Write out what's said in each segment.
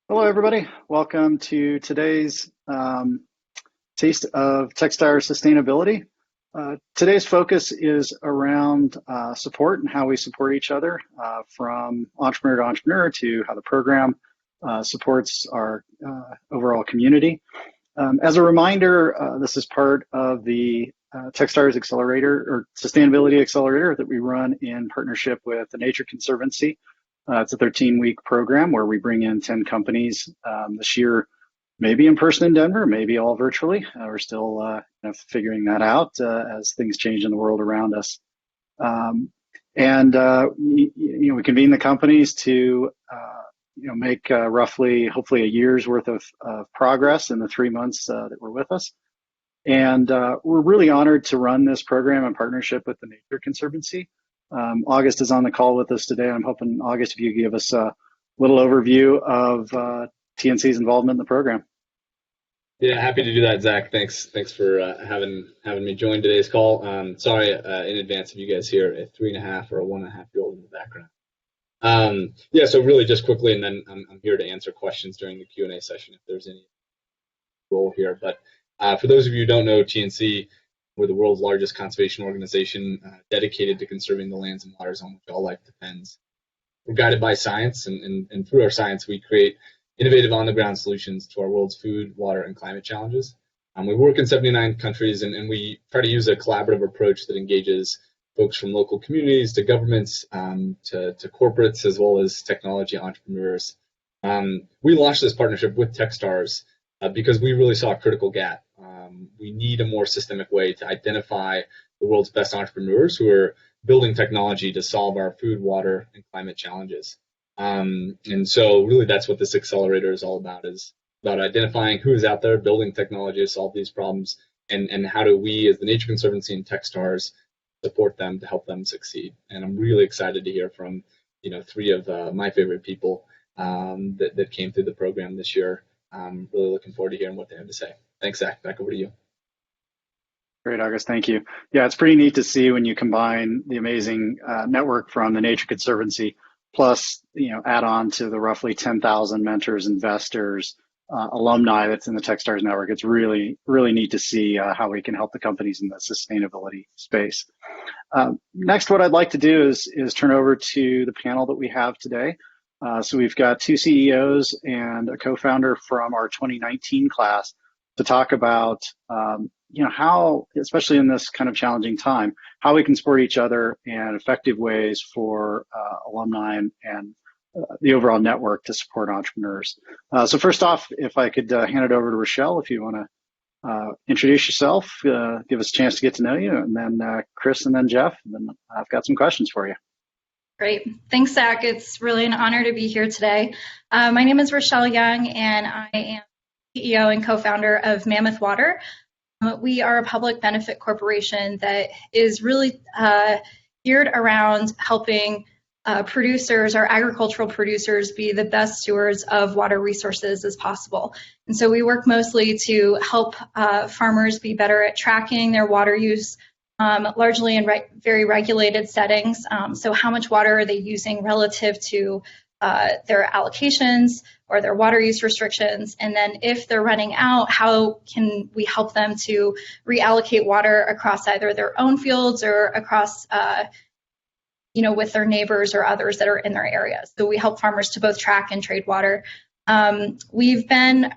Hello, everybody. Welcome to today's taste of Techstars Sustainability. Today's focus is around support and how we support each other, from entrepreneur to entrepreneur to how the program supports our overall community. As a reminder, this is part of the Techstars Accelerator or Sustainability Accelerator that we run in partnership with the Nature Conservancy. It's a 13-week program where we bring in 10 companies this year, maybe in person in Denver, maybe all virtually. We're still figuring that out as things change in the world around us. We convene the companies to make roughly, hopefully, a year's worth of progress in the 3 months that we're with us. And we're really honored to run this program in partnership with the Nature Conservancy. August is on the call with us today. I'm hoping, August, if you could give us a little overview of TNC's involvement in the program. Yeah, happy to do that, Zach. Thanks for having me join today's call. Sorry in advance if you guys hear a 3.5 or a 1.5-year-old in the background. So really just quickly, and then I'm here to answer questions during the Q&A session if there's any role here. But for those of you who don't know, TNC, we're the world's largest conservation organization dedicated to conserving the lands and waters on which all life depends. We're guided by science, and through our science, we create innovative on-the-ground solutions to our world's food, water, and climate challenges. We work in 79 countries, and we try to use a collaborative approach that engages folks from local communities to governments to corporates, as well as technology entrepreneurs. We launched this partnership with Techstars because we really saw a critical gap. We need a more systemic way to identify the world's best entrepreneurs who are building technology to solve our food, water, and climate challenges. And so really that's what this accelerator is all about, is about identifying who is out there building technology to solve these problems, and how do we as the Nature Conservancy and Techstars support them to help them succeed. And I'm really excited to hear from 3 of my favorite people that came through the program this year. I'm really looking forward to hearing what they have to say. Thanks, Zach. Back over to you. Great, August. Thank you. Yeah, it's pretty neat to see when you combine the amazing network from the Nature Conservancy, plus add on to the roughly 10,000 mentors, investors, alumni that's in the Techstars network. It's really, really neat to see how we can help the companies in the sustainability space. Next, what I'd like to do is turn over to the panel that we have today. So we've got 2 CEOs and a co-founder from our 2019 class to talk about how, especially in this kind of challenging time, how we can support each other and effective ways for alumni and the overall network to support entrepreneurs. So first off, if I could hand it over to Rochelle, if you want to introduce yourself, give us a chance to get to know you, and then Chris, and then Jeff, and then I've got some questions for you. Great. Thanks, Zach. It's really an honor to be here today. My name is Rochelle Young, and I am CEO and co-founder of Mammoth Water. We are a public benefit corporation that is really geared around helping producers, our agricultural producers, be the best stewards of water resources as possible. And so we work mostly to help farmers be better at tracking their water use, largely in very regulated settings. So how much water are they using relative to their allocations or their water use restrictions? And then if they're running out, how can we help them to reallocate water across either their own fields or across, with their neighbors or others that are in their areas? So we help farmers to both track and trade water. We've been,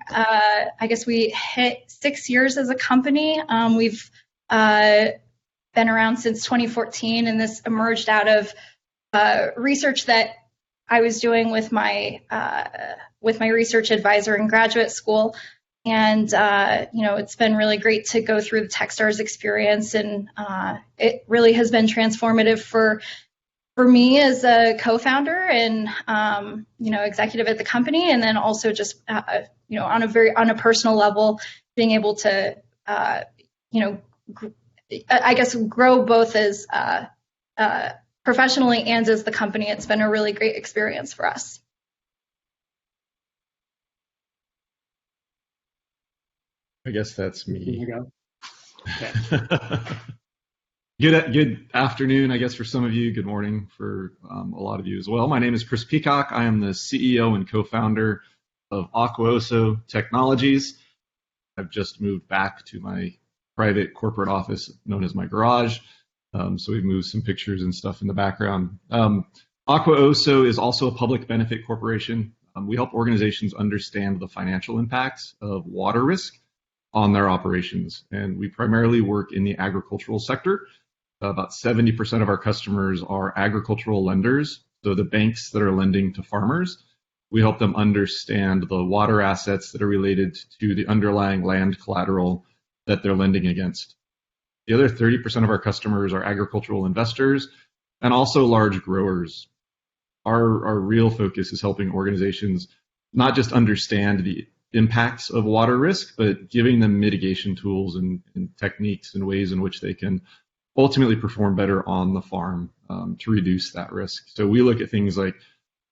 we hit 6 years as a company. We've been around since 2014, and this emerged out of research that I was doing with my research advisor in graduate school. And it's been really great to go through the Techstars experience, and it really has been transformative for me as a co-founder and executive at the company, and then also just on a personal level, being able to grow both as professionally and as the company. It's been a really great experience for us. I guess that's me. Here you go. Okay. Good afternoon, I guess, for some of you. Good morning for a lot of you as well. My name is Chris Peacock. I am the CEO and co-founder of Aquaoso Technologies. I've just moved back to my private corporate office known as my garage. So we've moved some pictures and stuff in the background. Aquaoso is also a public benefit corporation. We help organizations understand the financial impacts of water risk on their operations. And we primarily work in the agricultural sector. About 70% of our customers are agricultural lenders, so the banks that are lending to farmers. We help them understand the water assets that are related to the underlying land collateral that they're lending against. The other 30% of our customers are agricultural investors and also large growers. Our real focus is helping organizations not just understand the impacts of water risk, but giving them mitigation tools and techniques and ways in which they can ultimately perform better on the farm to reduce that risk. So we look at things like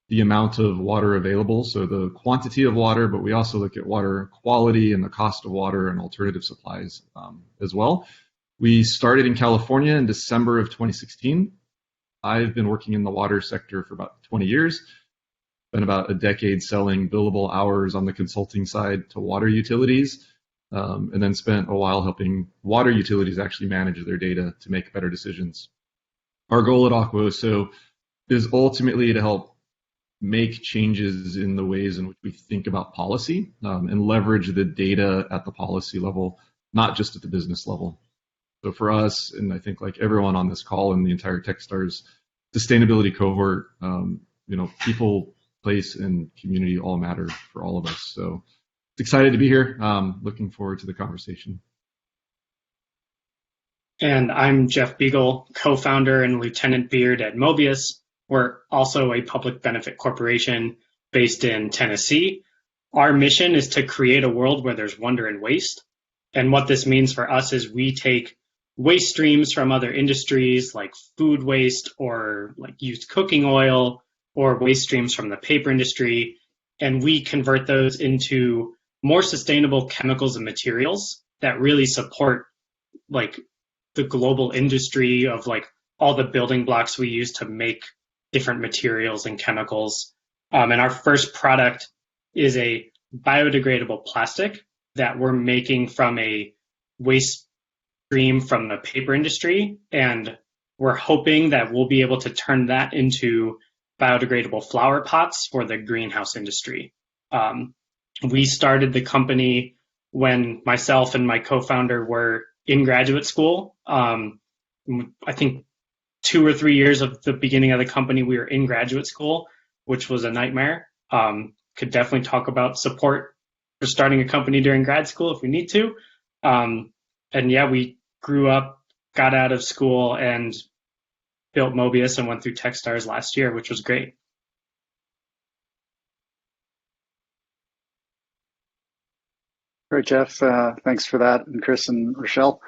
the amount of water available, so the quantity of water, but we also look at water quality and the cost of water and alternative supplies as well. We started in California in December of 2016. I've been working in the water sector for about 20 years, spent about a decade selling billable hours on the consulting side to water utilities, and then spent a while helping water utilities actually manage their data to make better decisions. Our goal at Aquaoso is ultimately to help make changes in the ways in which we think about policy and leverage the data at the policy level, not just at the business level. So for us, and I think like everyone on this call and the entire Techstars sustainability cohort, people, place, and community all matter for all of us. So it's excited to be here. Looking forward to the conversation. And I'm Jeff Beagle, co-founder and Lieutenant Beard at Mobius. We're also a public benefit corporation based in Tennessee. Our mission is to create a world where there's wonder in waste. And what this means for us is we take waste streams from other industries like food waste or like used cooking oil or waste streams from the paper industry, and we convert those into more sustainable chemicals and materials that really support like the global industry of like all the building blocks we use to make different materials and chemicals. And our first product is a biodegradable plastic that we're making from a waste stream from the paper industry. And we're hoping that we'll be able to turn that into biodegradable flower pots for the greenhouse industry. We started the company when myself and my co-founder were in graduate school. I think 2 or 3 years of the beginning of the company, we were in graduate school, which was a nightmare. Could definitely talk about support for starting a company during grad school if we need to. And yeah, we grew up, got out of school, and built Mobius and went through Techstars last year, which was great. Great, Jeff. Thanks for that, and Chris and Rochelle.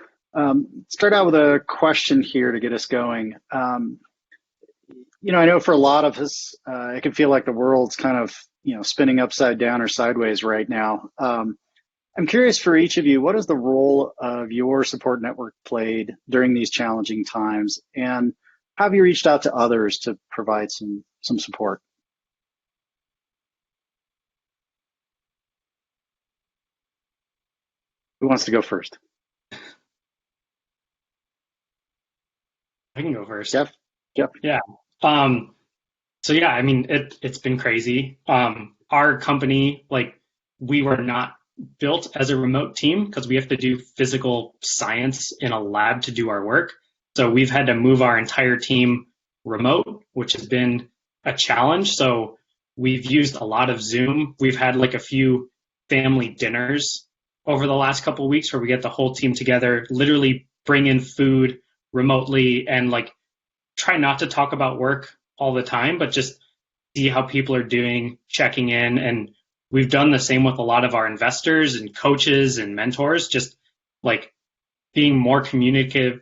Start out with a question here to get us going. I know for a lot of us, it can feel like the world's kind of, spinning upside down or sideways right now. I'm curious for each of you, what is the role of your support network played during these challenging times? And have you reached out to others to provide some support? Who wants to go first? I can go first. Jeff? Yeah. So yeah, I mean, it's been crazy. Our company, we were not built as a remote team because we have to do physical science in a lab to do our work. So we've had to move our entire team remote, which has been a challenge. So we've used a lot of Zoom. We've had a few family dinners over the last couple of weeks where we get the whole team together, literally bring in food remotely and try not to talk about work all the time, but just see how people are doing, checking in. And we've done the same with a lot of our investors and coaches and mentors, just being more communicative,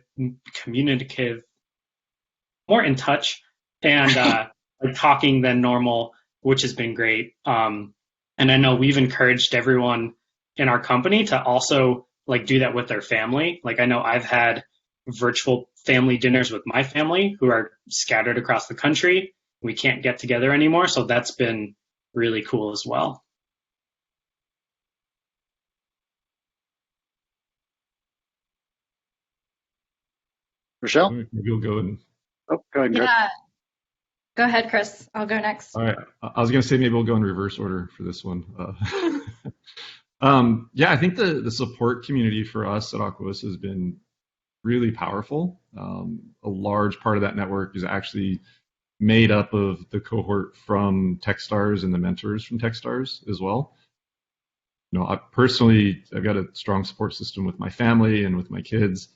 more in touch and talking than normal, which has been great. And I know we've encouraged everyone in our company to also do that with their family. I know I've had virtual family dinners with my family who are scattered across the country. We can't get together anymore. So that's been really cool as well. Rochelle? Maybe we'll go and. Oh, go ahead, Chris. Yeah, go ahead, Chris. I'll go next. All right. I was going to say maybe we'll go in reverse order for this one. Yeah, I think the support community for us at Aquos has been really powerful. A large part of that network is actually made up of the cohort from Techstars and the mentors from Techstars as well. You know, I've got a strong support system with my family and with my kids.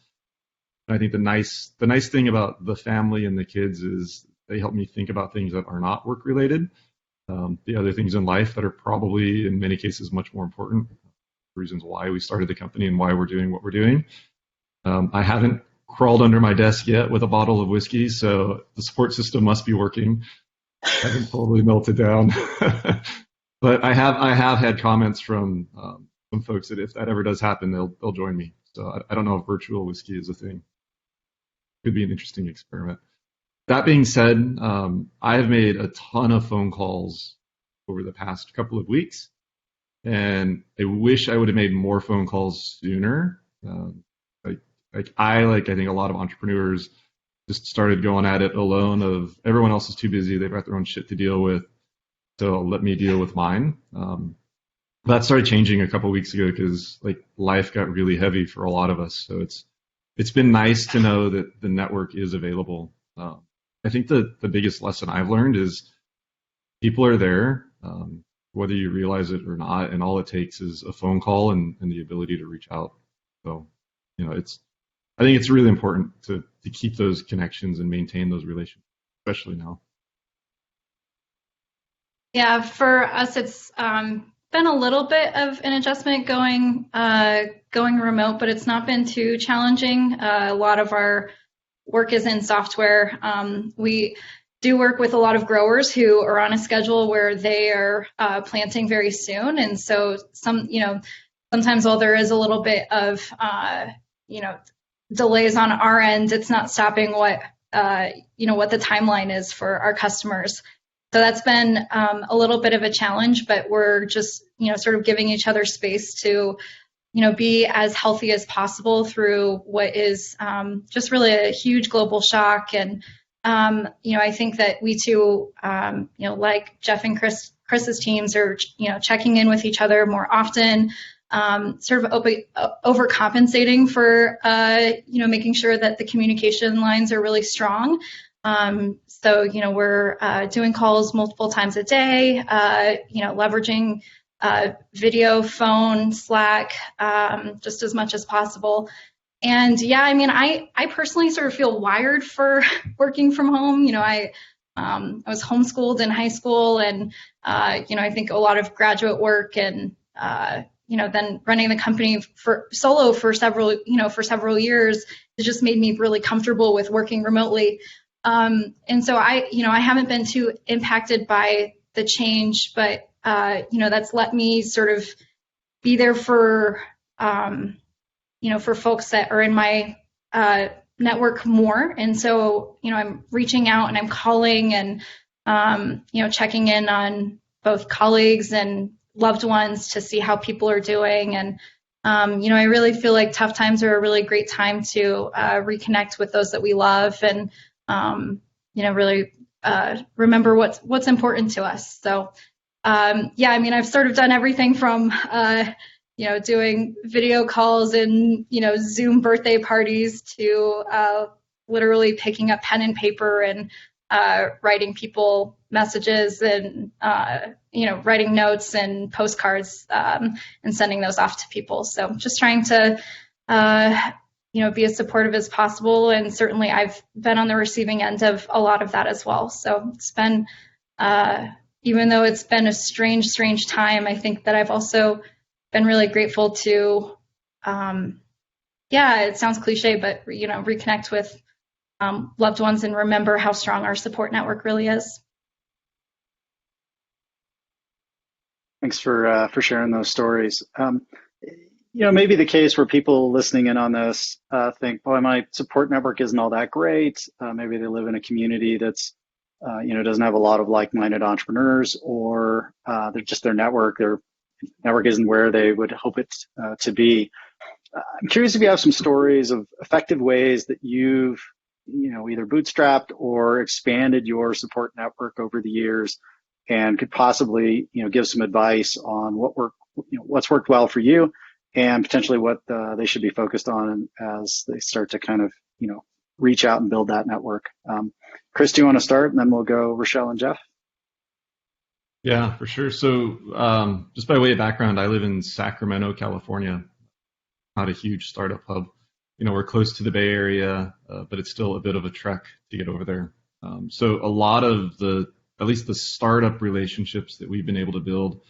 I think the nice thing about the family and the kids is they help me think about things that are not work related. The other things in life that are probably in many cases much more important, reasons why we started the company and why we're doing what we're doing. I haven't crawled under my desk yet with a bottle of whiskey, so the support system must be working. I haven't totally melted down. But I have had comments from some folks that if that ever does happen, they'll join me. So I don't know if virtual whiskey is a thing. Could be an interesting experiment. That being said, I have made a ton of phone calls over the past couple of weeks, and I wish I would have made more phone calls sooner. I think a lot of entrepreneurs just started going at it alone. Of everyone else is too busy; they've got their own shit to deal with, so let me deal with mine. That started changing a couple of weeks ago because life got really heavy for a lot of us. So it's been nice to know that the network is available. I think the biggest lesson I've learned is people are there, whether you realize it or not, and all it takes is a phone call and the ability to reach out. So, you know, I think it's really important to keep those connections and maintain those relationships, especially now. Yeah, for us, it's been a little bit of an adjustment going remote, but it's not been too challenging. A lot of our work is in software. We do work with a lot of growers who are on a schedule where they are planting very soon, and so sometimes while there is a little bit of delays on our end, it's not stopping what the timeline is for our customers. So that's been a little bit of a challenge, but we're just sort of giving each other space to be as healthy as possible through what is just really a huge global shock. And I think that we too, like Jeff and Chris's teams are checking in with each other more often, sort of overcompensating for making sure that the communication lines are really strong. So we're doing calls multiple times a day, leveraging video, phone, Slack, just as much as possible. And yeah, I mean, I personally sort of feel wired for working from home. I was homeschooled in high school, and I think a lot of graduate work and then running the company for several years, it just made me really comfortable with working remotely. And so I haven't been too impacted by the change, but that's let me sort of be there for for folks that are in my network more. And so I'm reaching out and I'm calling and checking in on both colleagues and loved ones to see how people are doing. And I really feel like tough times are a really great time to reconnect with those that we love and really remember what's important to us. So yeah, I mean, I've sort of done everything from doing video calls and Zoom birthday parties to literally picking up pen and paper and writing people messages and writing notes and postcards and sending those off to people. So just trying to be as supportive as possible, and certainly I've been on the receiving end of a lot of that as well. So it's been even though it's been a strange time, I think that I've also been really grateful to it sounds cliche, but reconnect with loved ones and remember how strong our support network really is. Thanks for sharing those stories. Maybe the case where people listening in on this think, boy, my support network isn't all that great. Maybe they live in a community that's, doesn't have a lot of like-minded entrepreneurs, or they're just their network isn't where they would hope it to be. I'm curious if you have some stories of effective ways that you've either bootstrapped or expanded your support network over the years, and could possibly, give some advice on what's worked well for you, and potentially what they should be focused on as they start to kind of, reach out and build that network. Chris, do you want to start, and then we'll go Rochelle and Jeff? Yeah, for sure. So just by way of background, I live in Sacramento, California, not a huge startup hub. We're close to the Bay Area, but it's still a bit of a trek to get over there. So a lot of at least the startup relationships that we've been able to build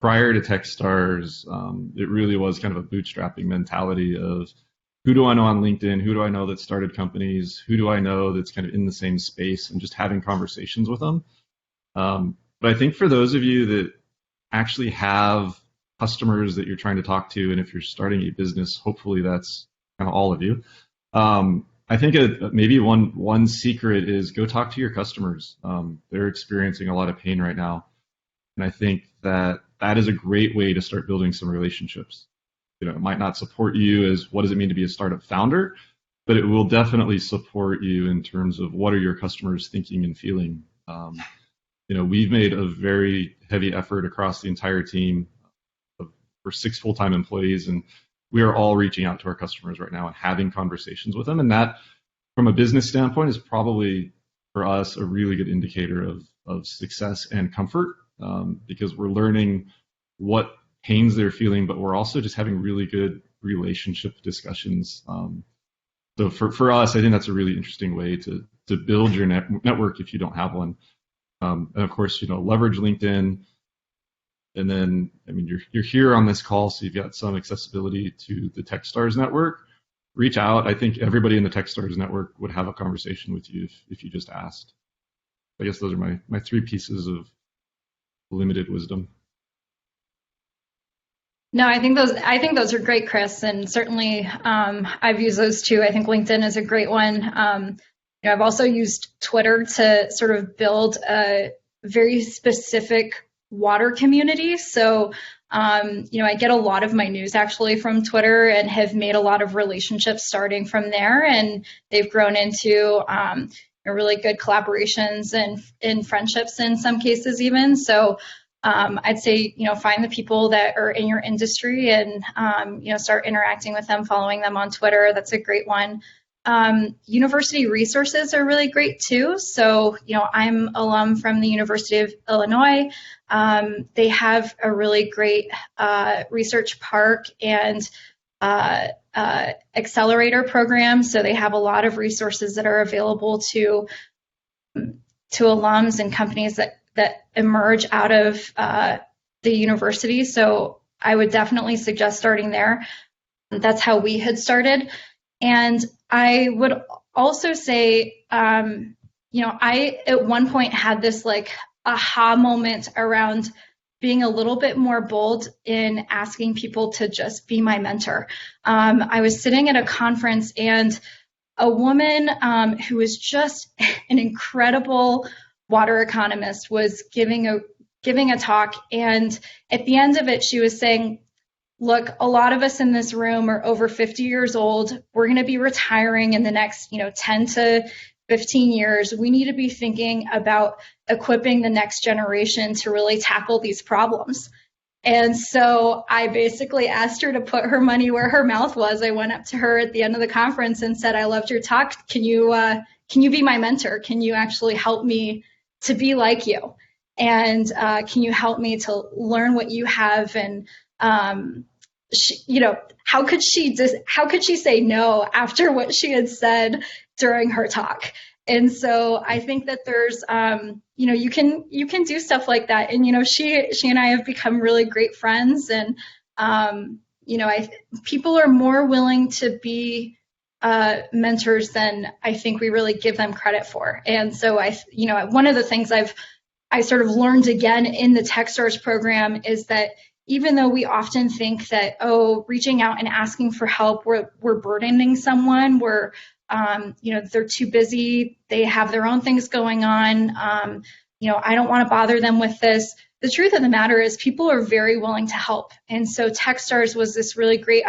prior to Techstars, it really was kind of a bootstrapping mentality of who do I know on LinkedIn? Who do I know that started companies? Who do I know that's kind of in the same space, and just having conversations with them. But I think for those of you that actually have customers that you're trying to talk to, and if you're starting a business, hopefully that's kind of all of you. I think maybe one secret is go talk to your customers. They're experiencing a lot of pain right now, and I think that is a great way to start building some relationships. It might not support you as what does it mean to be a startup founder, but it will definitely support you in terms of what are your customers thinking and feeling. We've made a very heavy effort across the entire team for 6 full-time employees, and we are all reaching out to our customers right now and having conversations with them. And that, from a business standpoint, is probably for us a really good indicator of success and comfort, because we're learning what pains they're feeling, but we're also just having really good relationship discussions. So for us, I think that's a really interesting way to build your network if you don't have one. And of course, leverage LinkedIn. And then, you're here on this call, so you've got some accessibility to the Techstars network. Reach out. I think everybody in the Techstars network would have a conversation with you if you just asked. I guess those are my 3 pieces of limited wisdom. No, I think those are great, Chris, and certainly I've used those too. I think LinkedIn is a great one. I've also used Twitter to sort of build a very specific water community. So, I get a lot of my news actually from Twitter, and have made a lot of relationships starting from there, and they've grown into really good collaborations and friendships in some cases even. So I'd say, find the people that are in your industry and, start interacting with them, following them on Twitter. That's a great one. University resources are really great too. So, I'm alum from the University of Illinois. They have a really great research park and accelerator program. So they have a lot of resources that are available to alums and companies that emerge out of the university. So I would definitely suggest starting there. That's how we had started. And I would also say, I at one point had this aha moment around being a little bit more bold in asking people to just be my mentor. I was sitting at a conference, and a woman who was just an incredible water economist was giving a talk, and at the end of it, she was saying, look, a lot of us in this room are over 50 years old. We're going to be retiring in the next, 10 to 15 years. We need to be thinking about equipping the next generation to really tackle these problems. And so I basically asked her to put her money where her mouth was. I went up to her at the end of the conference and said, I loved your talk. Can you be my mentor? Can you actually help me to be like you? And can you help me to learn what you have? And how could she say no after what she had said during her talk? And so I think that there's, you can do stuff like that. And, she and I have become really great friends, and, people are more willing to be mentors than I think we really give them credit for. And so one of the things I sort of learned again in the Techstars program is that even though we often think that, reaching out and asking for help, we're burdening someone, they're too busy, they have their own things going on, I don't want to bother them with this. The truth of the matter is people are very willing to help. And so Techstars was this really great,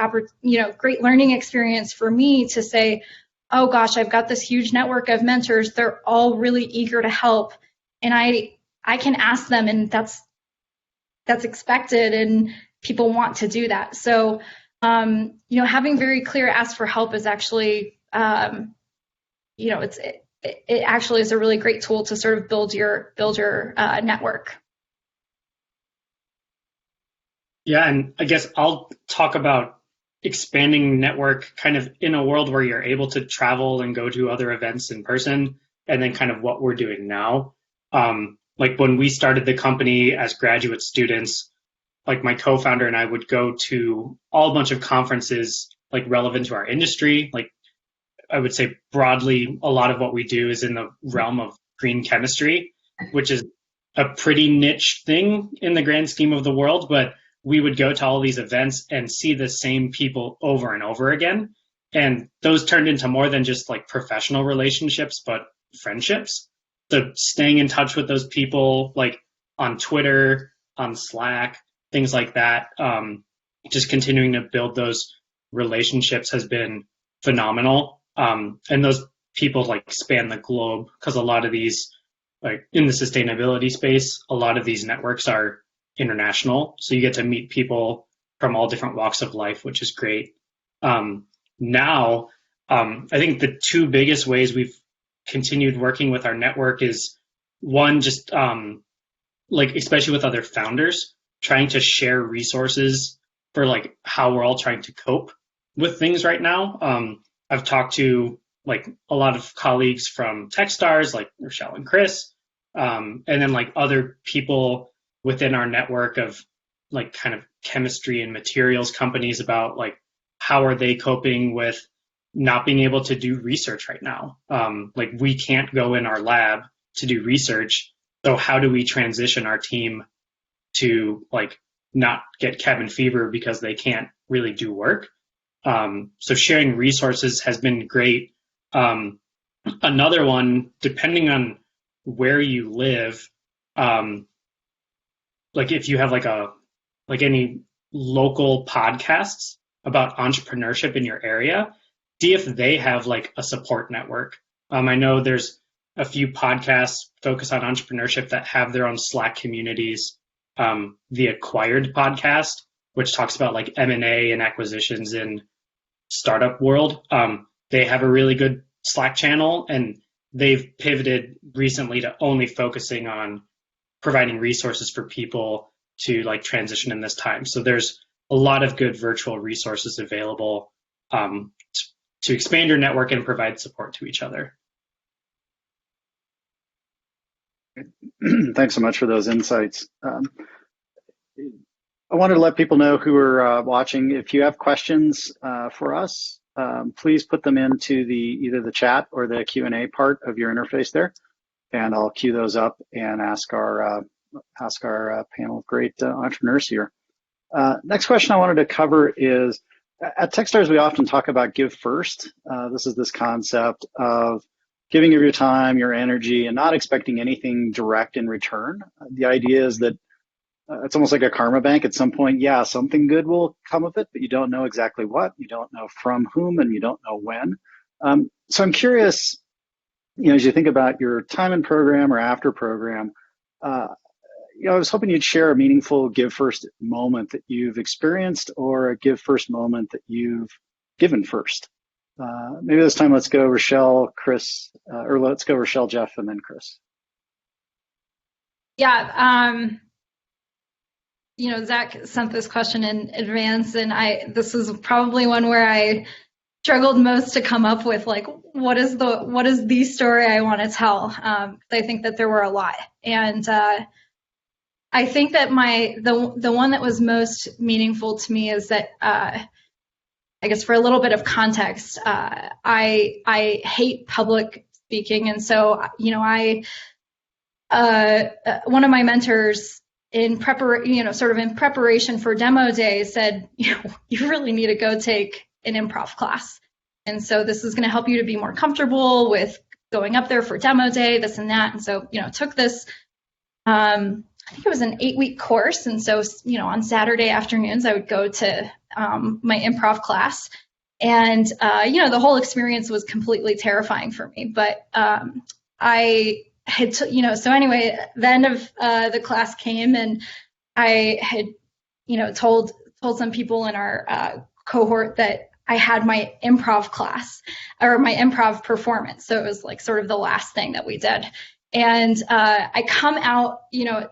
great learning experience for me to say, oh gosh, I've got this huge network of mentors. They're all really eager to help. And I can ask them, and that's expected, and people want to do that. So, having very clear ask for help is actually, it actually is a really great tool to sort of build your network. Yeah, and I guess I'll talk about expanding network kind of in a world where you're able to travel and go to other events in person, and then kind of what we're doing now. Like when we started the company as graduate students, like my co-founder and I would go to a bunch of conferences like relevant to our industry. Like I would say broadly, a lot of what we do is in the realm of green chemistry, which is a pretty niche thing in the grand scheme of the world, but we would go to all these events and see the same people over and over again. And those turned into more than just like professional relationships, but friendships. So staying in touch with those people, like on Twitter, on Slack, things like that, just continuing to build those relationships has been phenomenal. And those people like span the globe, because a lot of these, like in the sustainability space, a lot of these networks are international. So you get to meet people from all different walks of life, which is great. Now, I think the two biggest ways we've continued working with our network is one, just like especially with other founders, trying to share resources for like how we're all trying to cope with things right now. I've talked to like a lot of colleagues from Techstars, like Rochelle and Chris, and then like other people within our network of like kind of chemistry and materials companies about like how are they coping with not being able to do research right now. Like we can't go in our lab to do research. So how do we transition our team to like not get cabin fever because they can't really do work? So sharing resources has been great. Another one, depending on where you live, like if you have like any local podcasts about entrepreneurship in your area, see if they have like a support network. I know there's a few podcasts focused on entrepreneurship that have their own Slack communities. The Acquired podcast, which talks about like M&A and acquisitions in startup world. They have a really good Slack channel, and they've pivoted recently to only focusing on providing resources for people to like transition in this time. So there's a lot of good virtual resources available to expand your network and provide support to each other. Thanks so much for those insights. I wanted to let people know who are watching, if you have questions for us, please put them into either the chat or the Q&A part of your interface there, and I'll queue those up and ask our panel of great entrepreneurs here. Next question I wanted to cover is, at Techstars, we often talk about give first. This is this concept of giving of your time, your energy, and not expecting anything direct in return. The idea is that it's almost like a karma bank. At some point, yeah, something good will come of it, but you don't know exactly what, you don't know from whom, and you don't know when. So I'm curious, as you think about your time in program or after program, I was hoping you'd share a meaningful give first moment that you've experienced, or a give first moment that you've given first. Maybe this time let's go Rochelle, Chris, or let's go Rochelle, Jeff, and then Chris. Yeah. Zach sent this question in advance, and this is probably one where I struggled most to come up with, like, what is the story I want to tell? I think that there were a lot, and I think that the one that was most meaningful to me is that I guess for a little bit of context, I hate public speaking, and so one of my mentors, in preparation for demo day, said, you really need to go take an improv class. And so this is going to help you to be more comfortable with going up there for demo day, this and that. And so, took this, I think it was an 8-week course. And so, on Saturday afternoons, I would go to my improv class. And, the whole experience was completely terrifying for me. But I had, so anyway, the end of the class came, and I had, told some people in our cohort that I had my improv class or my improv performance. So it was like sort of the last thing that we did. And I come out,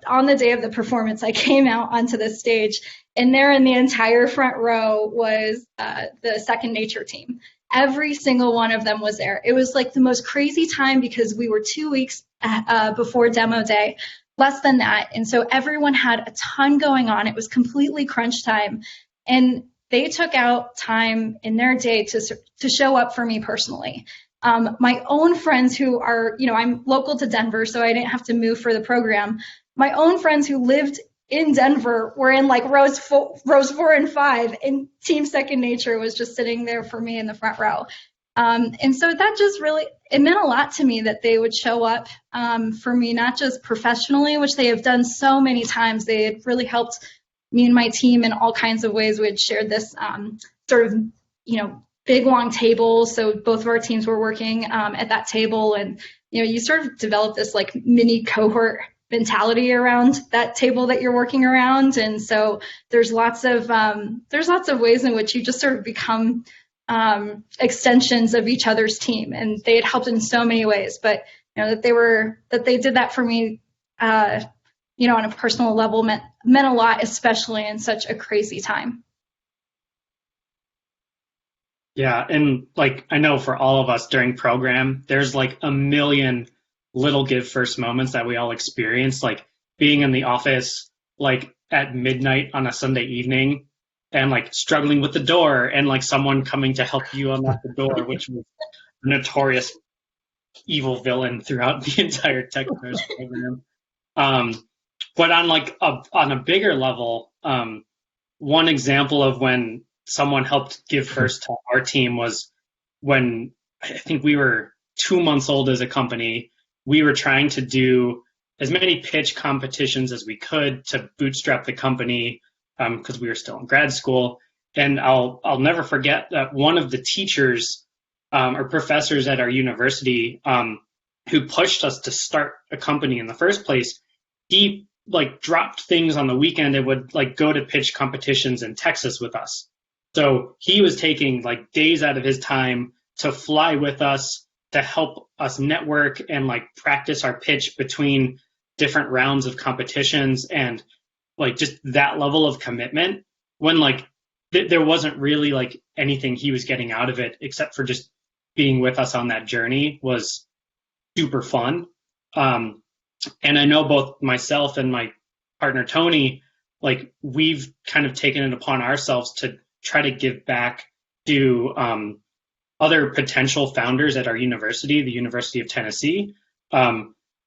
on the day of the performance, I came out onto the stage, and there in the entire front row was the Second Nature team. Every single one of them was there. It was like the most crazy time because we were 2 weeks before demo day, less than that. And so everyone had a ton going on. It was completely crunch time. And they took out time in their day to show up for me personally. My own friends who are, I'm local to Denver, so I didn't have to move for the program. My own friends who lived in Denver were in like rows 4 and 5, and Team Second Nature was just sitting there for me in the front row. And so that just really, it meant a lot to me that they would show up for me, not just professionally, which they have done so many times. They had really helped me and my team in all kinds of ways. We had shared this sort of, big long table. So both of our teams were working at that table, and, you sort of develop this like mini cohort mentality around that table that you're working around. And so there's lots of ways in which you just sort of become extensions of each other's team, and they had helped in so many ways. But that they did that for me, on a personal level meant a lot, especially in such a crazy time. Yeah, and like I know for all of us during program, there's like a million little give first moments that we all experience, like being in the office like at midnight on a Sunday evening and like struggling with the door and like someone coming to help you unlock the door, which was a notorious evil villain throughout the entire Techstars program. But on a bigger level, one example of when someone helped give first to our team was when I think we were 2 months old as a company. We were trying to do as many pitch competitions as we could to bootstrap the company because we were still in grad school. And I'll never forget that one of the teachers or professors at our university who pushed us to start a company in the first place, he like dropped things on the weekend and would like go to pitch competitions in Texas with us. So he was taking like days out of his time to fly with us to help us network and like practice our pitch between different rounds of competitions, and like just that level of commitment when like there wasn't really like anything he was getting out of it except for just being with us on that journey was super fun. And I know both myself and my partner Tony, like we've kind of taken it upon ourselves to try to give back to other potential founders at our university, the University of Tennessee.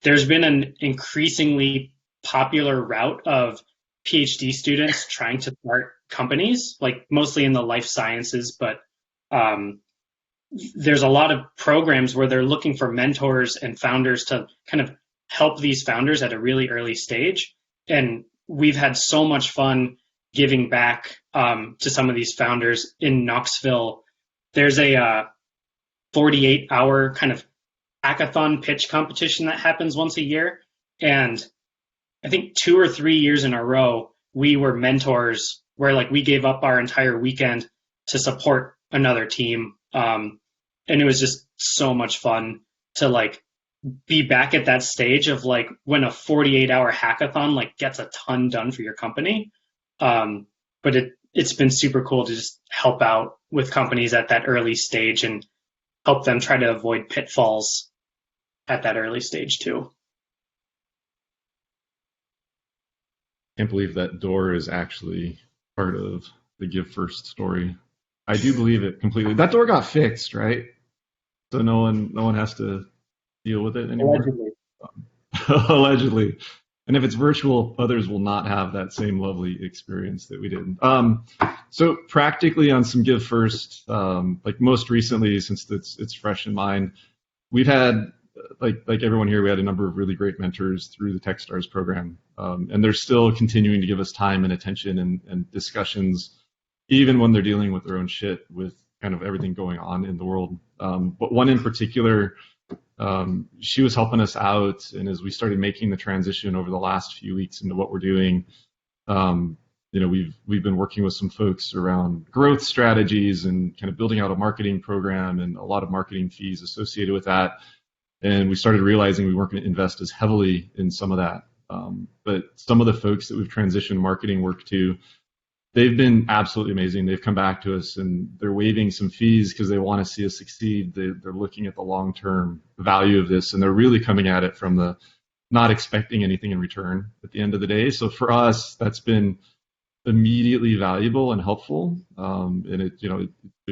There's been an increasingly popular route of PhD students trying to start companies, like mostly in the life sciences, but there's a lot of programs where they're looking for mentors and founders to kind of help these founders at a really early stage. And we've had so much fun giving back to some of these founders in Knoxville. There's a 48-hour kind of hackathon pitch competition that happens once a year. And I think 2 or 3 years in a row, we were mentors where like we gave up our entire weekend to support another team. And it was just so much fun to like be back at that stage of like when a 48-hour hackathon like gets a ton done for your company. But it's been super cool to just help out with companies at that early stage and help them try to avoid pitfalls at that early stage too. Can't believe that door is actually part of the Give First story. I do believe it completely. That door got fixed, right? So no one has to deal with it anymore. Allegedly. Allegedly. And if it's virtual, others will not have that same lovely experience that we did. So practically on some Give First, like most recently, since it's fresh in mind, we've had, like everyone here, we had a number of really great mentors through the Techstars program. And they're still continuing to give us time and attention and discussions, even when they're dealing with their own shit with kind of everything going on in the world. But one in particular, she was helping us out, and as we started making the transition over the last few weeks into what we're doing, we've been working with some folks around growth strategies and kind of building out a marketing program and a lot of marketing fees associated with that. And we started realizing we weren't going to invest as heavily in some of that. But some of the folks that we've transitioned marketing work to, they've been absolutely amazing. They've come back to us and they're waiving some fees because they want to see us succeed. They're looking at the long-term value of this, and they're really coming at it from the not expecting anything in return at the end of the day. So for us, that's been immediately valuable and helpful. And it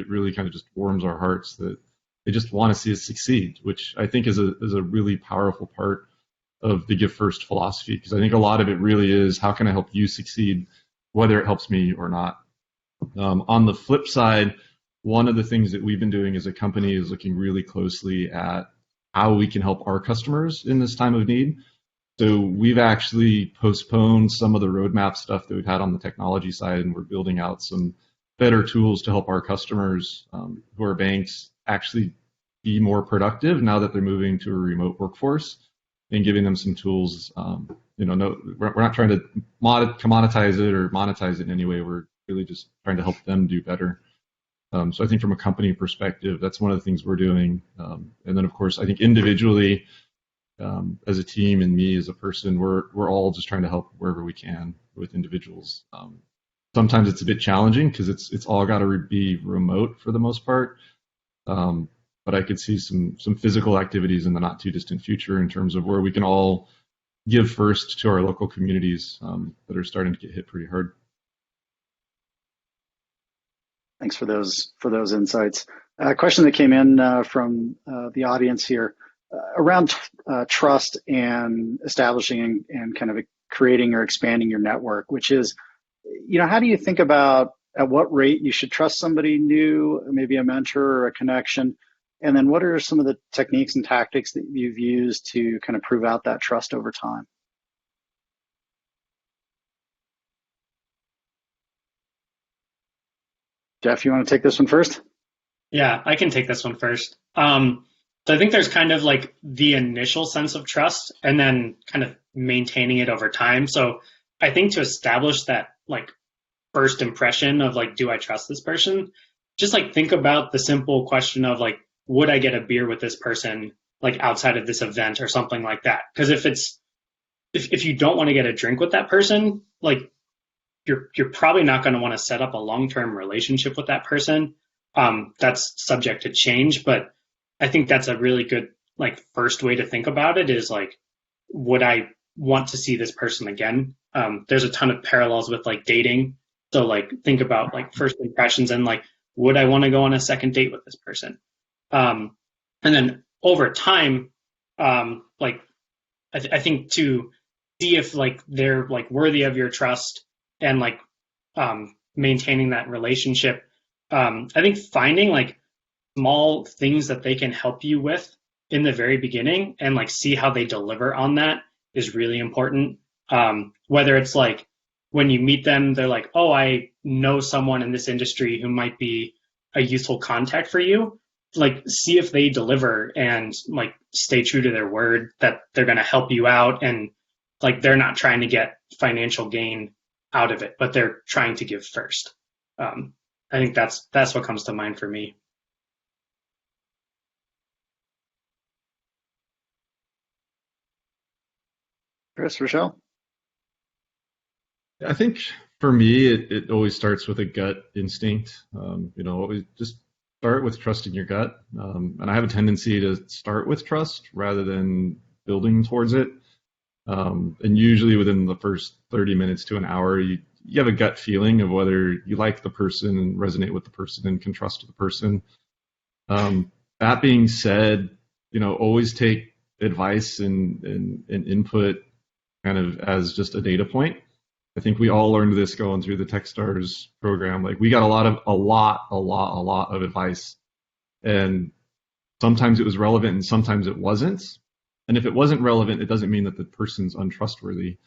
really kind of just warms our hearts that they just want to see us succeed, which I think is a really powerful part of the Give First philosophy, because I think a lot of it really is, how can I help you succeed, whether it helps me or not. On the flip side, one of the things that we've been doing as a company is looking really closely at how we can help our customers in this time of need. So we've actually postponed some of the roadmap stuff that we've had on the technology side, and we're building out some better tools to help our customers who are banks actually be more productive now that they're moving to a remote workforce, and giving them some tools. We're not trying to commoditize it or monetize it in any way. We're really just trying to help them do better. So I think from a company perspective, that's one of the things we're doing. And then, of course, I think individually, as a team and me as a person, we're all just trying to help wherever we can with individuals. Sometimes it's a bit challenging because it's all got to be remote for the most part. But I could see some physical activities in the not too distant future in terms of where we can all give first to our local communities that are starting to get hit pretty hard. Thanks for those insights. A question that came in from the audience here around trust and establishing and kind of creating or expanding your network, which is, how do you think about at what rate you should trust somebody new, maybe a mentor or a connection? And then what are some of the techniques and tactics that you've used to kind of prove out that trust over time? Jeff, you want to take this one first? Yeah, I can take this one first. So I think there's kind of like the initial sense of trust and then kind of maintaining it over time. So I think to establish that like first impression of like, do I trust this person? Just like think about the simple question of like, would I get a beer with this person like outside of this event or something like that? Because if you don't want to get a drink with that person, like you're probably not going to want to set up a long-term relationship with that person. That's subject to change, but I think that's a really good like first way to think about it is like, would I want to see this person again? There's a ton of parallels with like dating. So like think about like first impressions and like, would I want to go on a second date with this person? And then over time, like I think to see if like they're like worthy of your trust and like maintaining that relationship. I think finding like small things that they can help you with in the very beginning and like see how they deliver on that is really important. Whether it's like when you meet them, they're like, oh, I know someone in this industry who might be a useful contact for you. Like see if they deliver and like stay true to their word that they're going to help you out and like they're not trying to get financial gain out of it, but they're trying to give first. I think that's what comes to mind for me. Chris, Rochelle? I think for me, it always starts with a gut instinct. Always just start with trusting your gut. And I have a tendency to start with trust rather than building towards it. And usually within the first 30 minutes to an hour, you have a gut feeling of whether you like the person and resonate with the person and can trust the person. That being said, always take advice and input kind of as just a data point. I think we all learned this going through the Techstars program. Like we got a lot of advice, and sometimes it was relevant and sometimes it wasn't. And if it wasn't relevant, it doesn't mean that the person's untrustworthy,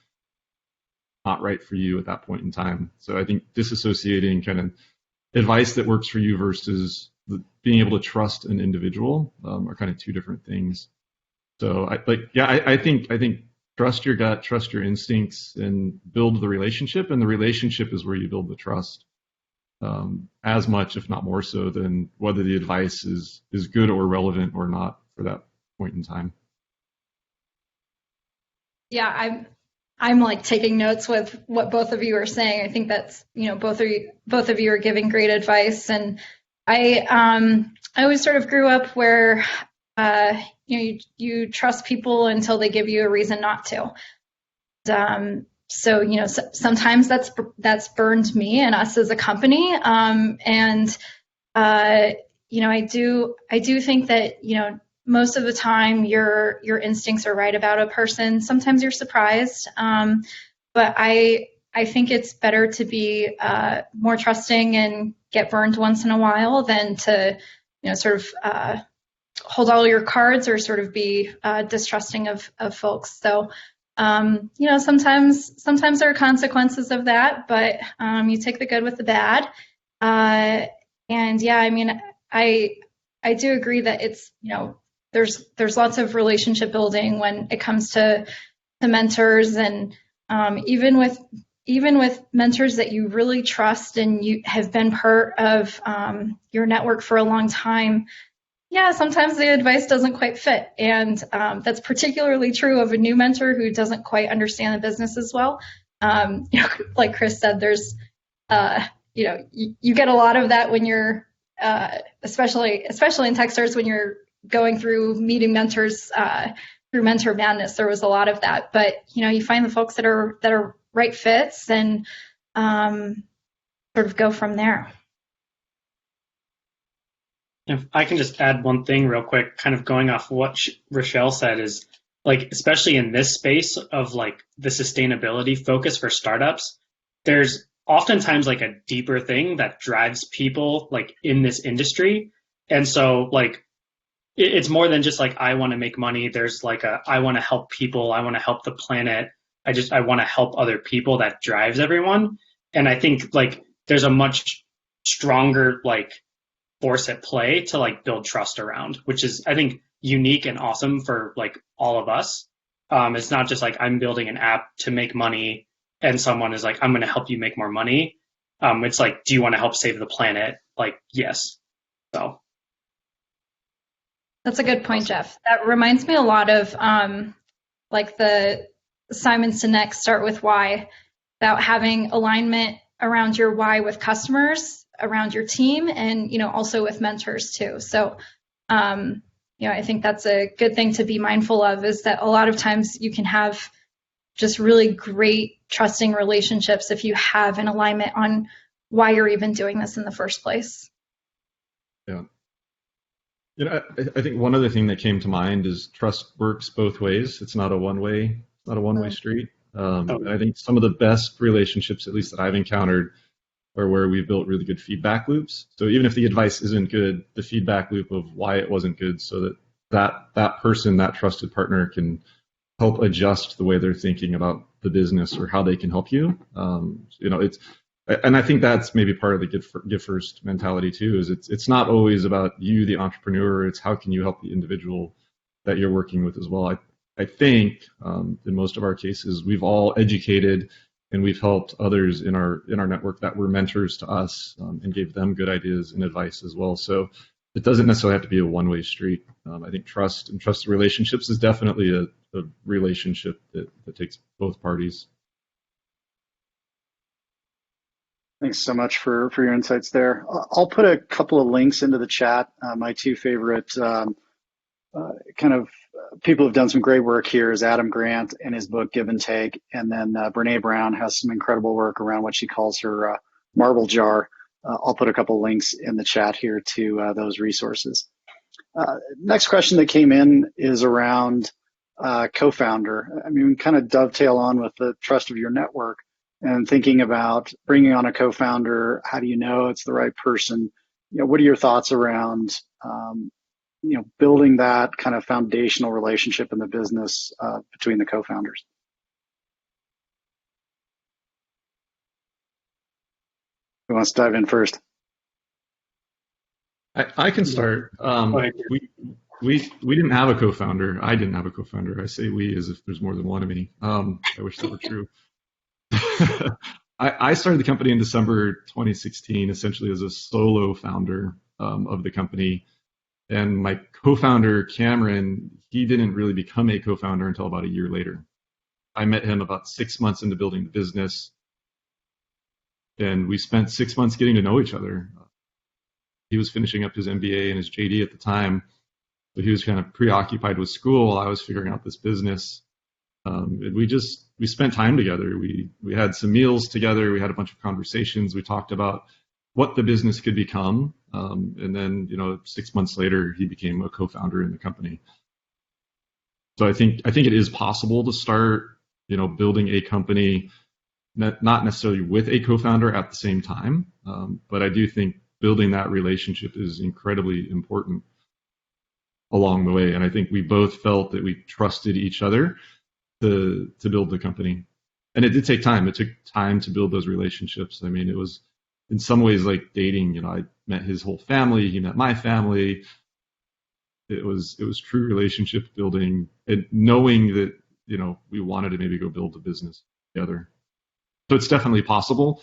not right for you at that point in time. So I think disassociating kind of advice that works for you versus being able to trust an individual are kind of two different things. So I think trust your gut, trust your instincts, and build the relationship. And the relationship is where you build the trust, as much, if not more so, than whether the advice is good or relevant or not for that point in time. Yeah, I'm like taking notes with what both of you are saying. I think that's, both of you are giving great advice. And I always sort of grew up where you trust people until they give you a reason not to. So sometimes that's burned me and us as a company. And I do think that most of the time your instincts are right about a person. Sometimes you're surprised, but I think it's better to be more trusting and get burned once in a while than to sort of hold all your cards or sort of be distrusting of folks. So sometimes there are consequences of that, but you take the good with the bad. And yeah, I mean, I do agree that it's there's lots of relationship building when it comes to mentors, and even with mentors that you really trust and you have been part of your network for a long time. Yeah, sometimes the advice doesn't quite fit, and that's particularly true of a new mentor who doesn't quite understand the business as well. Like Chris said, there's you get a lot of that when you're especially in Techstars, when you're going through meeting mentors through Mentor Madness. There was a lot of that, but you find the folks that are right fits and sort of go from there. If I can just add one thing real quick, kind of going off what Rochelle said, is like, especially in this space of like the sustainability focus for startups, there's oftentimes like a deeper thing that drives people like in this industry. And so like, it's more than just like, I want to make money. There's like I want to help people. I want to help the planet. I want to help other people that drives everyone. And I think like there's a much stronger like force at play to like build trust around, which is, I think, unique and awesome for like all of us. It's not just like I'm building an app to make money and someone is like, I'm going to help you make more money. It's like, do you want to help save the planet? Like, yes. So. That's a good point, Jeff. That reminds me a lot of like the Simon Sinek Start With Why, about having alignment around your why with customers, around your team, and also with mentors too. So I think that's a good thing to be mindful of, is that a lot of times you can have just really great trusting relationships if you have an alignment on why you're even doing this in the first place. Yeah. I think one other thing that came to mind is trust works both ways. It's not a one-way street. I think some of the best relationships, at least that I've encountered, are where we've built really good feedback loops. So even if the advice isn't good, the feedback loop of why it wasn't good, so that person, that trusted partner, can help adjust the way they're thinking about the business or how they can help you. And I think that's maybe part of the give first mentality too. Is it's not always about you, the entrepreneur. It's how can you help the individual that you're working with as well. I think in most of our cases, we've all educated and we've helped others in our network that were mentors to us, and gave them good ideas and advice as well. So it doesn't necessarily have to be a one-way street. I think trust and trusted relationships is definitely a relationship that takes both parties. Thanks so much for your insights there. I'll put a couple of links into the chat. My two favorite kind of people who've done some great work here is Adam Grant and his book Give and Take, and then Brene Brown has some incredible work around what she calls her marble jar. I'll put a couple of links in the chat here to those resources. Next question that came in is around co-founder. I mean, we kind of dovetail on with the trust of your network and thinking about bringing on a co-founder. How do you know it's the right person? What are your thoughts around building that kind of foundational relationship in the business between the co-founders? Who wants to dive in first? I can start. Go ahead. We didn't have a co-founder. I didn't have a co-founder. I say we as if there's more than one of me. I wish that were true. I started the company in December 2016, essentially as a solo founder of the company. And my co-founder, Cameron, he didn't really become a co-founder until about a year later. I met him about 6 months into building the business, and we spent 6 months getting to know each other. He was finishing up his MBA and his JD at the time, so he was kind of preoccupied with school. I was figuring out this business. We spent time together. We had some meals together. We had a bunch of conversations. We talked about what the business could become, and then 6 months later, he became a co-founder in the company. So I think it is possible to start building a company, not necessarily with a co-founder at the same time, but I do think building that relationship is incredibly important along the way. And I think we both felt that we trusted each other to build the company. And it did take time. It took time to build those relationships. I mean, it was in some ways like dating. I met his whole family. He met my family. It was true relationship building and knowing that, we wanted to maybe go build a business together. So it's definitely possible.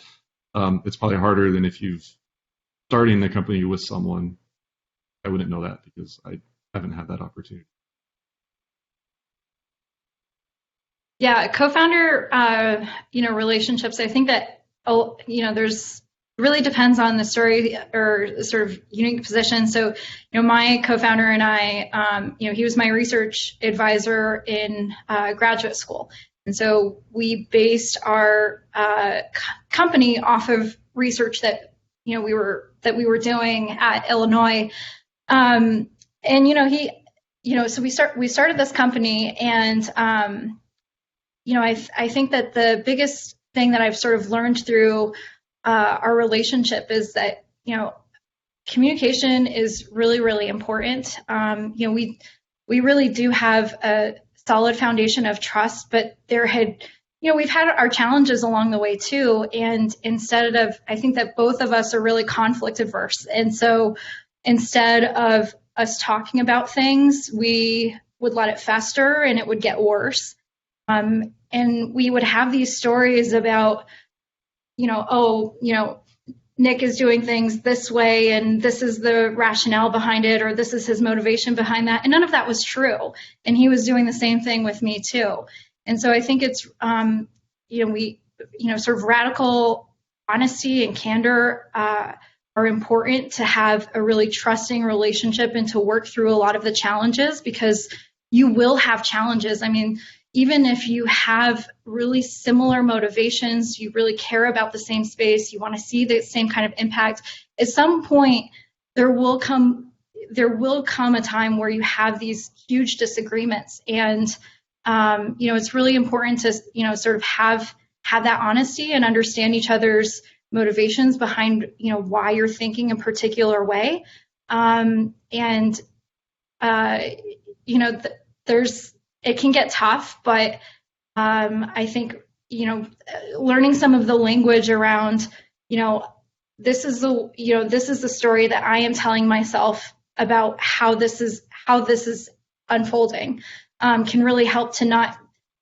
It's probably harder than if you've starting the company with someone. I wouldn't know that because I haven't had that opportunity. Yeah, co-founder, relationships. I think that, there's really depends on the story or sort of unique position. So, my co-founder and I, he was my research advisor in graduate school. And so we based our company off of research that, we were doing at Illinois. And, so we started this company, and, I think that the biggest thing that I've sort of learned through our relationship is that, communication is really, really important. We really do have a solid foundation of trust, but we've had our challenges along the way too. And I think that both of us are really conflict averse. And so instead of us talking about things, we would let it fester and it would get worse. And we would have these stories about, Nick is doing things this way and this is the rationale behind it, or this is his motivation behind that. And none of that was true. And he was doing the same thing with me too. And so I think it's, sort of radical honesty and candor are important to have a really trusting relationship and to work through a lot of the challenges, because you will have challenges. I mean, even if you have really similar motivations, you really care about the same space, you want to see the same kind of impact, at some point there will come a time where you have these huge disagreements. And it's really important to sort of have that honesty and understand each other's motivations behind why you're thinking a particular way. It can get tough, but I think learning some of the language around this is the story that I am telling myself about how this is unfolding can really help to not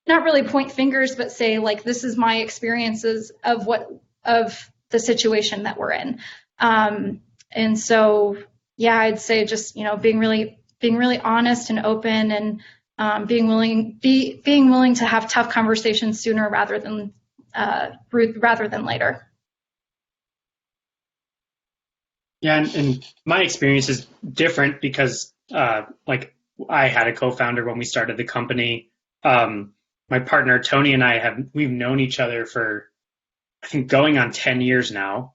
really point fingers, but say, like, this is my experiences of the situation that we're in. And so, yeah, I'd say just being really honest and open, and being willing to have tough conversations sooner rather than later. Yeah, and my experience is different because like I had a co-founder when we started the company. My partner Tony and we've known each other for, I think, going on 10 years now.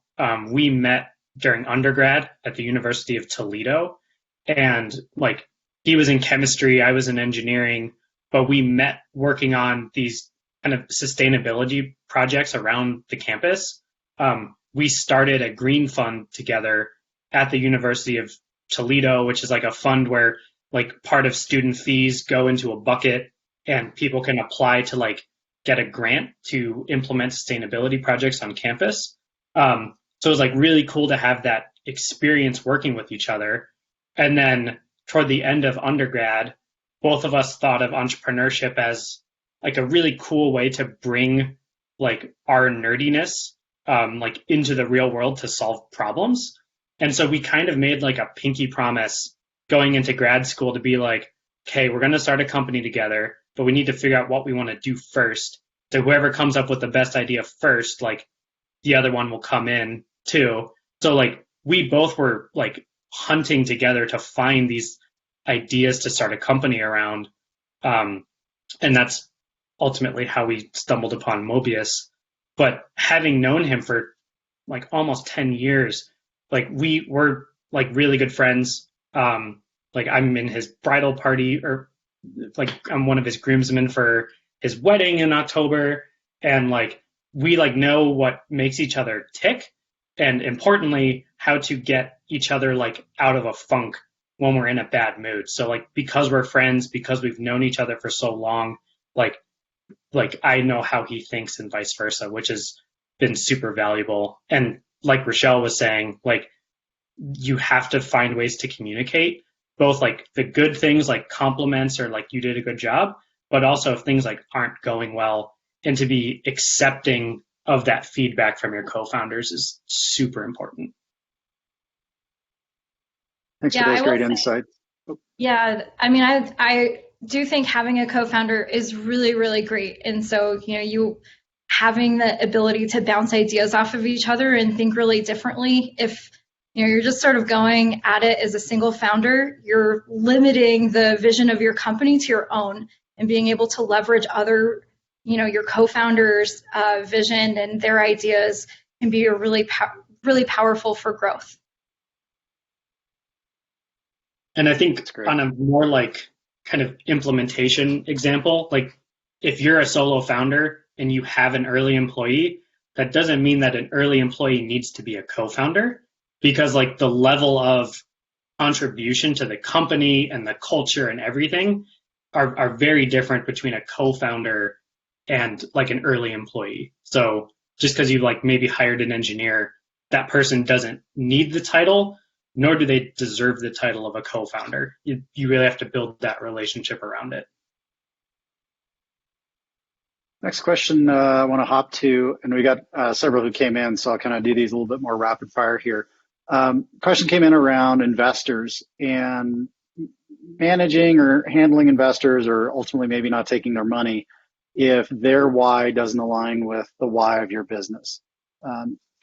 We met during undergrad at the University of Toledo, and like, he was in chemistry, I was in engineering, but we met working on these kind of sustainability projects around the campus. We started a green fund together at the University of Toledo, which is like a fund where like part of student fees go into a bucket and people can apply to like get a grant to implement sustainability projects on campus. So it was like really cool to have that experience working with each other. And then toward the end of undergrad, both of us thought of entrepreneurship as like a really cool way to bring like our nerdiness like into the real world to solve problems. And so we kind of made like a pinky promise going into grad school to be like, okay, we're going to start a company together, but we need to figure out what we want to do first. So whoever comes up with the best idea first, like the other one will come in too. So like we both were like hunting together to find these ideas to start a company around. And that's ultimately how we stumbled upon Mobius. But having known him for like almost 10 years, like we were like really good friends. Like I'm in his bridal party, or like I'm one of his groomsmen for his wedding in October. And like we like know what makes each other tick, and importantly, how to get each other like out of a funk when we're in a bad mood. So like because we're friends, because we've known each other for so long, like I know how he thinks and vice versa, which has been super valuable. And like Rochelle was saying, like you have to find ways to communicate both like the good things like compliments or like you did a good job, but also if things like aren't going well, and to be accepting of that feedback from your co-founders is super important. Thanks for those great insights. Yeah, I mean, I do think having a co-founder is really, really great. And so, you having the ability to bounce ideas off of each other and think really differently. If you're just sort of going at it as a single founder, you're limiting the vision of your company to your own, and being able to leverage other, your co-founders' vision and their ideas can be a really powerful for growth. And I think on a more like kind of implementation example, like if you're a solo founder and you have an early employee, that doesn't mean that an early employee needs to be a co-founder, because like the level of contribution to the company and the culture and everything are very different between a co-founder and like an early employee. So just because you like maybe hired an engineer, that person doesn't need the title, nor do they deserve the title of a co-founder. You really have to build that relationship around it. Next question I want to hop to, and we got several who came in, so I'll kind of do these a little bit more rapid fire here. Question came in around investors and managing or handling investors, or ultimately maybe not taking their money if their why doesn't align with the why of your business.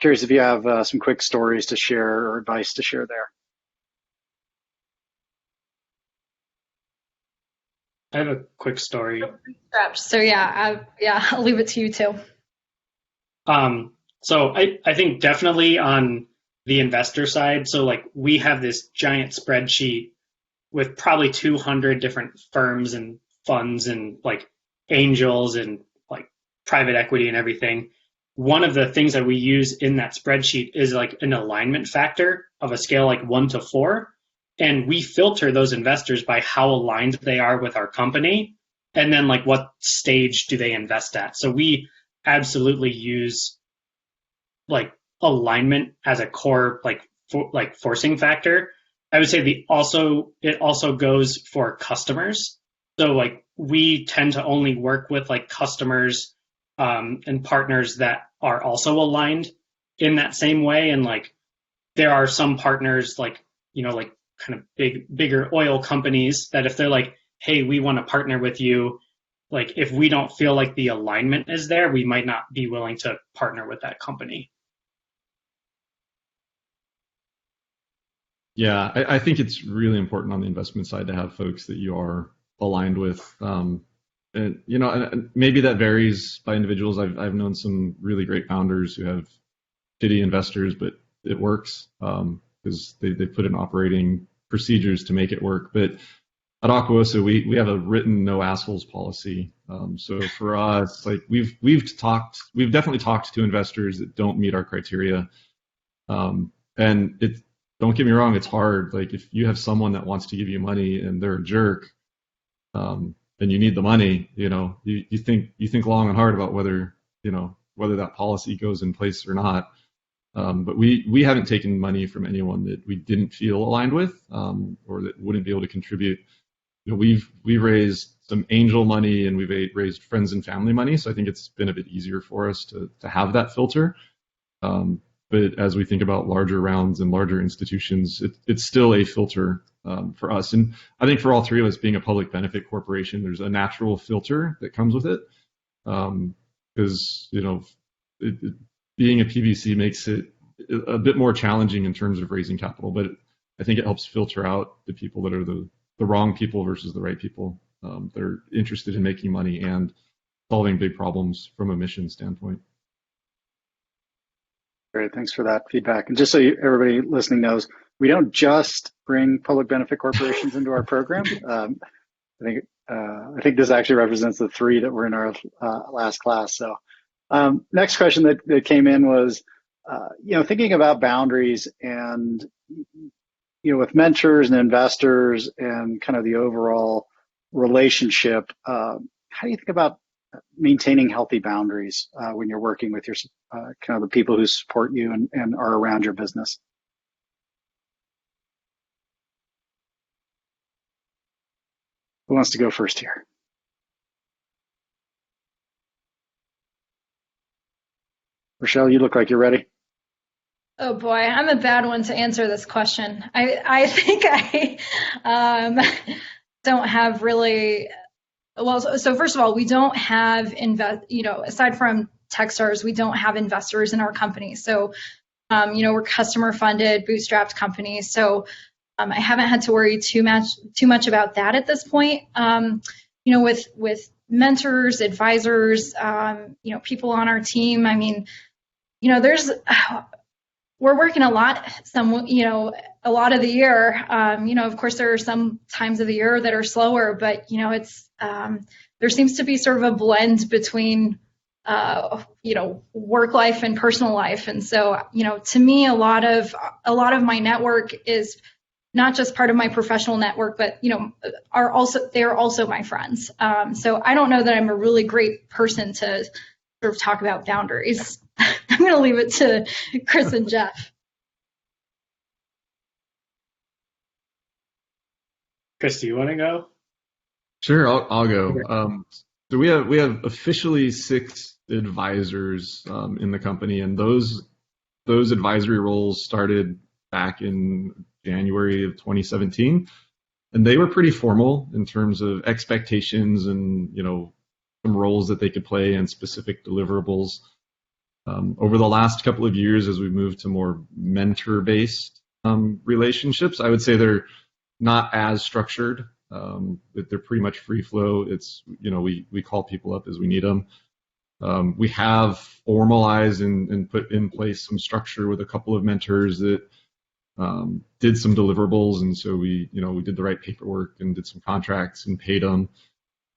Curious if you have some quick stories to share or advice to share there. I have a quick story. So I'll leave it to you too. So I think definitely on the investor side, so like we have this giant spreadsheet with probably 200 different firms and funds and like angels and like private equity and everything. One of the things that we use in that spreadsheet is like an alignment factor of a scale like 1 to 4. And we filter those investors by how aligned they are with our company, and then like what stage do they invest at. So we absolutely use like alignment as a core like forcing factor. I would say it also goes for customers. So like we tend to only work with like customers and partners that are also aligned in that same way. And like there are some partners like like kind of bigger oil companies that if they're like, hey, we want to partner with you, like if we don't feel like the alignment is there, we might not be willing to partner with that company. Yeah, I think it's really important on the investment side to have folks that you are aligned with. And and maybe that varies by individuals. I've known some really great founders who have shitty investors, but it works because they put in operating procedures to make it work. But at Aquosa, we have a written no assholes policy. So for us, like we've definitely talked to investors that don't meet our criteria, and don't get me wrong, it's hard. Like if you have someone that wants to give you money and they're a jerk, and you need the money, you think long and hard about whether that policy goes in place or not. But we haven't taken money from anyone that we didn't feel aligned with, or that wouldn't be able to contribute. We've raised some angel money, and we've raised friends and family money. So I think it's been a bit easier for us to have that filter. But as we think about larger rounds and larger institutions, it's still a filter for us. And I think for all three of us, being a public benefit corporation, there's a natural filter that comes with it. Because being a PBC makes it a bit more challenging in terms of raising capital, but I think it helps filter out the people that are the wrong people versus the right people that are interested in making money and solving big problems from a mission standpoint. Great, thanks for that feedback. And just so everybody listening knows, we don't just bring public benefit corporations into our program. I think this actually represents the three that were in our last class. So next question that came in was, thinking about boundaries and, with mentors and investors and kind of the overall relationship, how do you think about maintaining healthy boundaries when you're working with your kind of the people who support you and are around your business? Who wants to go first here? Rochelle, you look like you're ready. Oh boy, I'm a bad one to answer this question. I think I don't have really. Well, so first of all, we don't have aside from Techstars, we don't have investors in our company. So, we're customer funded, bootstrapped company. So, I haven't had to worry too much about that at this point. With mentors, advisors, people on our team. I mean, we're working a lot. A lot of the year. Of course, there are some times of the year that are slower, but it's there seems to be sort of a blend between work life and personal life, and so to me, a lot of my network is not just part of my professional network, but they're also my friends. So I don't know that I'm a really great person to sort of talk about boundaries. I'm going to leave it to Chris and Jeff. Chris, do you want to go? Sure, I'll go. So we have officially 6 advisors in the company, and those advisory roles started back in January of 2017, and they were pretty formal in terms of expectations and some roles that they could play and specific deliverables. Over the last couple of years, as we moved to more mentor-based relationships, I would say they're not as structured. They're pretty much free flow. It's we call people up as we need them. We have formalized and put in place some structure with a couple of mentors that did some deliverables, and so we did the right paperwork and did some contracts and paid them.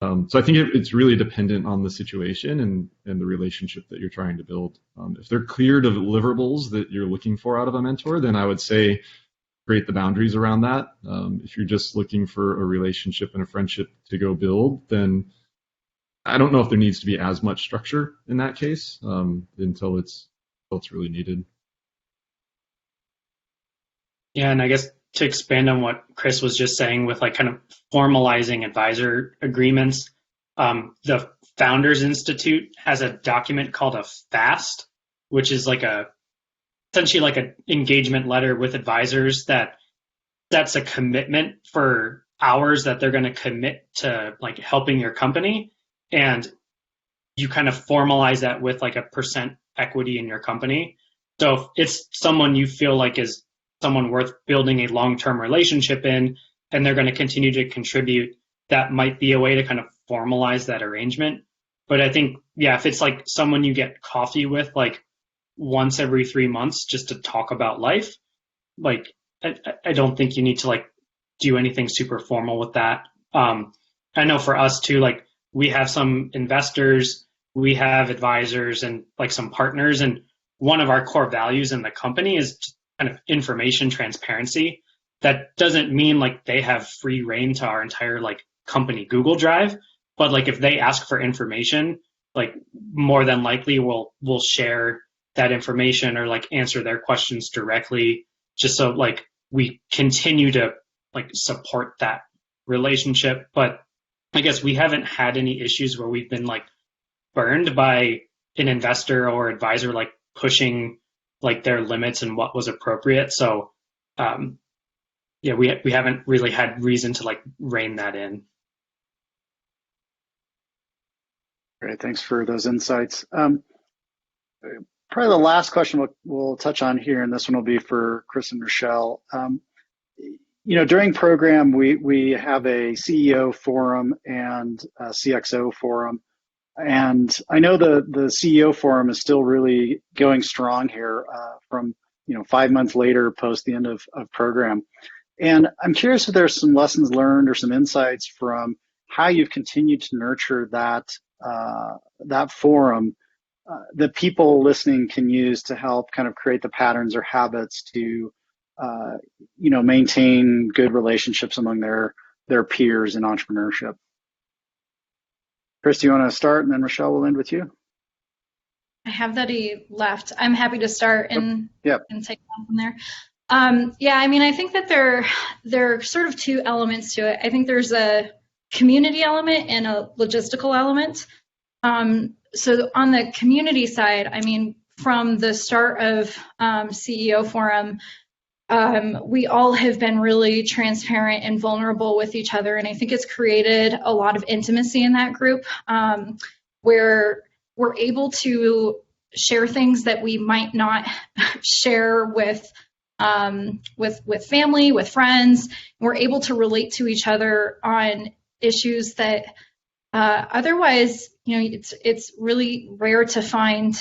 So I think it's really dependent on the situation and the relationship that you're trying to build. If they're clear deliverables that you're looking for out of a mentor, then I would say create the boundaries around that. If you're just looking for a relationship and a friendship to go build, then I don't know if there needs to be as much structure in that case until it's really needed. Yeah, and I guess to expand on what Chris was just saying with kind of formalizing advisor agreements, the Founders Institute has a document called a FAST, which is essentially like an engagement letter with advisors that's a commitment for hours that they're going to commit to helping your company, and you kind of formalize that with a percent equity in your company. So if it's someone you feel like is someone worth building a long-term relationship in, and they're going to continue to contribute, that might be a way to kind of formalize that arrangement. But I think, if it's someone you get coffee with once every 3 months just to talk about life, I don't think you need to do anything super formal with that. I know for us too, we have some investors, we have advisors and some partners, and one of our core values in the company is kind of information transparency. That doesn't mean they have free reign to our entire company Google Drive, but if they ask for information, more than likely we'll share that information or like answer their questions directly, just so like we continue to like support that relationship. But I guess we haven't had any issues where we've been like burned by an investor or advisor like pushing like their limits and what was appropriate. So yeah, we haven't really had reason to like rein that in. Great, thanks for those insights. Probably the last question we'll touch on here, and this one will be for Chris and Rochelle. During program, we have a CEO forum and a CXO forum. And I know the CEO forum is still really going strong here from 5 months later post the end of program. And I'm curious if there's some lessons learned or some insights from how you've continued to nurture that forum that people listening can use to help kind of create the patterns or habits to maintain good relationships among their peers in entrepreneurship. Chris, do you want to start, and then Rochelle will end with you? I have that he left. I'm happy to start and take on from there. I think that there are sort of two elements to it. I think there's a community element and a logistical element. So on the community side, from the start of CEO Forum, we all have been really transparent and vulnerable with each other. And I think it's created a lot of intimacy in that group where we're able to share things that we might not share with family, with friends. We're able to relate to each other on issues that otherwise, it's really rare to find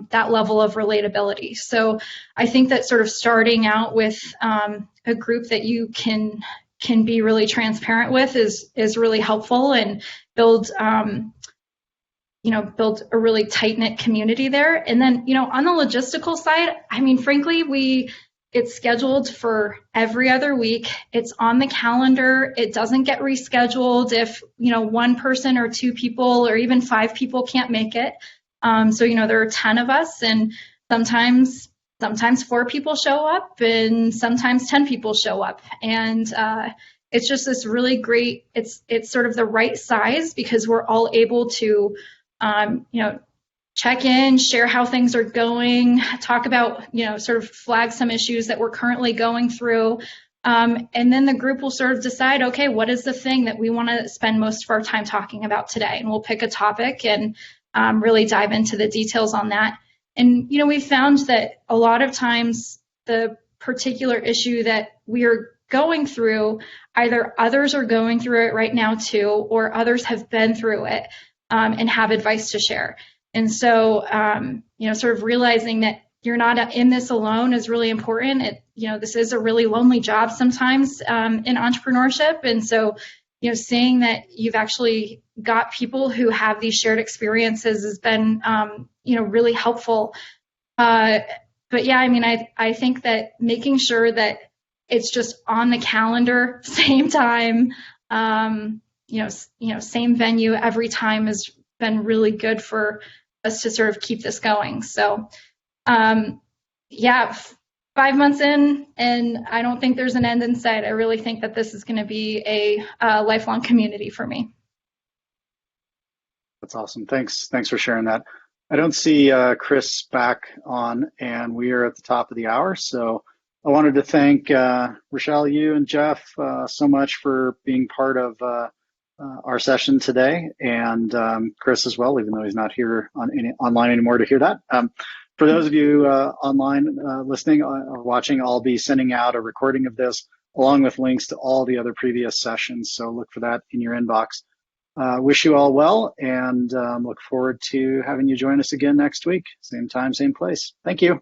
that level of relatability. So I think that sort of starting out with a group that you can be really transparent with is really helpful, and build a really tight-knit community there. And then, on the logistical side, frankly, it's scheduled for every other week. It's on the calendar. It doesn't get rescheduled if, one person or two people or even 5 people can't make it. So, there are 10 of us, and sometimes 4 people show up and sometimes 10 people show up. And it's just this really great, it's sort of the right size because we're all able to, check in, share how things are going, talk about, sort of flag some issues that we're currently going through. And then the group will sort of decide, okay, what is the thing that we want to spend most of our time talking about today? And we'll pick a topic and really dive into the details on that. And, we found that a lot of times the particular issue that we're going through, either others are going through it right now too, or others have been through it and have advice to share. And so, sort of realizing that you're not in this alone is really important. This is a really lonely job sometimes in entrepreneurship. And so, seeing that you've actually got people who have these shared experiences has been, really helpful. But yeah, I think that making sure that it's just on the calendar, same time, same venue every time has been really good for us to sort of keep this going. So 5 months in, and I don't think there's an end in sight. I really think that this is going to be a lifelong community for me. That's awesome. Thanks for sharing that. I don't see Chris back on, and we are at the top of the hour. So I wanted to thank Rochelle, you and Jeff so much for being part of our session today, and Chris as well, even though he's not here online anymore to hear that. For those of you online listening or watching, I'll be sending out a recording of this along with links to all the other previous sessions, so look for that in your inbox. Wish you all well, and look forward to having you join us again next week. Same time, same place. Thank you.